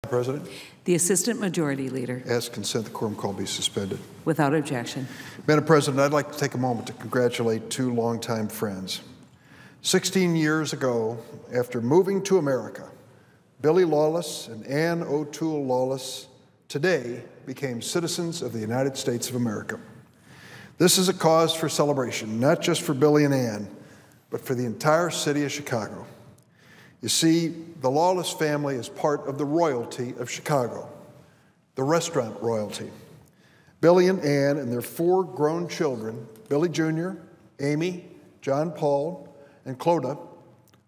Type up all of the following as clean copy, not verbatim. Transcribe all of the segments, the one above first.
President. The Assistant Majority Leader. Ask consent the quorum call be suspended. Without objection. Madam President, I'd like to take a moment to congratulate two longtime friends. 16 years ago, after moving to America, Billy Lawless and Ann O'Toole Lawless today became citizens of the United States of America. This is a cause for celebration, not just for Billy and Ann, but for the entire city of Chicago. You see, the Lawless family is part of the royalty of Chicago, the restaurant royalty. Billy and Ann and their four grown children, Billy Jr., Amy, John Paul, and Clodagh,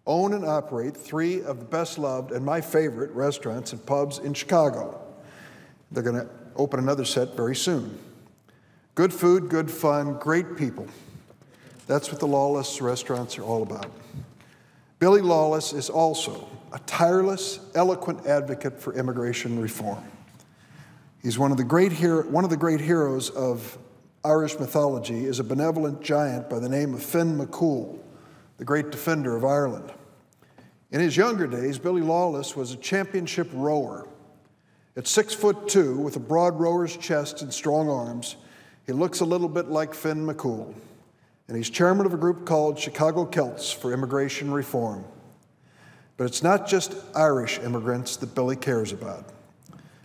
own and operate three of the best-loved and my favorite restaurants and pubs in Chicago. They're going to open another set very soon. Good food, good fun, great people. That's what the Lawless restaurants are all about. Billy Lawless is also a tireless, eloquent advocate for immigration reform. He's one of the great heroes of Irish mythology is a benevolent giant by the name of Finn McCool, the great defender of Ireland. In his younger days, Billy Lawless was a championship rower. At 6'2", with a broad rower's chest and strong arms, he looks a little bit like Finn McCool, and he's chairman of a group called Chicago Celts for Immigration Reform. But it's not just Irish immigrants that Billy cares about.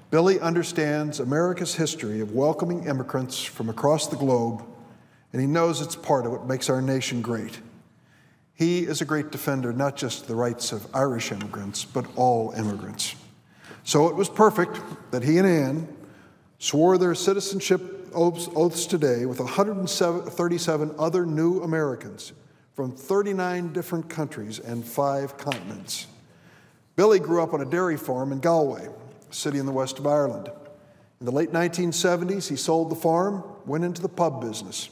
Billy understands America's history of welcoming immigrants from across the globe, and he knows it's part of what makes our nation great. He is a great defender, not just of the rights of Irish immigrants, but all immigrants. So it was perfect that he and Ann swore their citizenship oaths today with 137 other new Americans from 39 different countries and 5 continents. Billy grew up on a dairy farm in Galway, a city in the west of Ireland. In the late 1970s, he sold the farm, went into the pub business.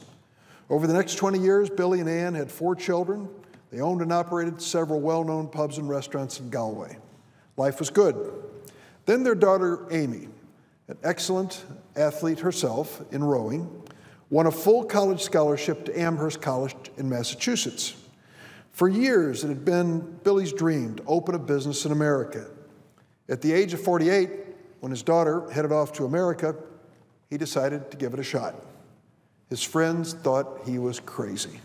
Over the next 20 years, Billy and Ann had 4 children. They owned and operated several well-known pubs and restaurants in Galway. Life was good. Then their daughter, Amy, an excellent athlete herself in rowing, won a full college scholarship to Amherst College in Massachusetts. For years, it had been Billy's dream to open a business in America. At the age of 48, when his daughter headed off to America, he decided to give it a shot. His friends thought he was crazy.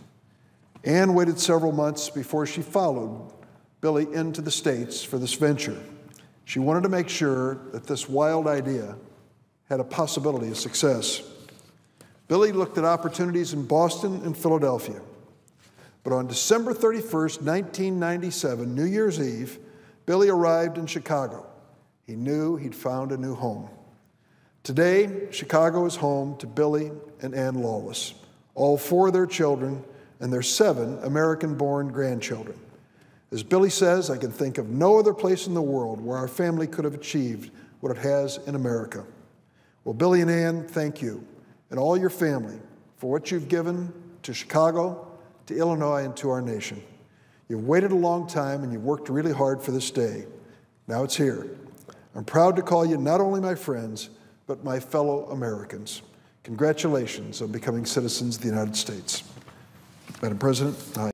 Ann waited several months before she followed Billy into the States for this venture. She wanted to make sure that this wild idea had a possibility of success. Billy looked at opportunities in Boston and Philadelphia. But on December 31st, 1997, New Year's Eve, Billy arrived in Chicago. He knew he'd found a new home. Today, Chicago is home to Billy and Ann Lawless, all 4 of their children, and their 7 American-born grandchildren. As Billy says, I can think of no other place in the world where our family could have achieved what it has in America. Well, Billy and Ann, thank you, and all your family, for what you've given to Chicago, to Illinois, and to our nation. You've waited a long time, and you've worked really hard for this day. Now it's here. I'm proud to call you not only my friends, but my fellow Americans. Congratulations on becoming citizens of the United States. Madam President,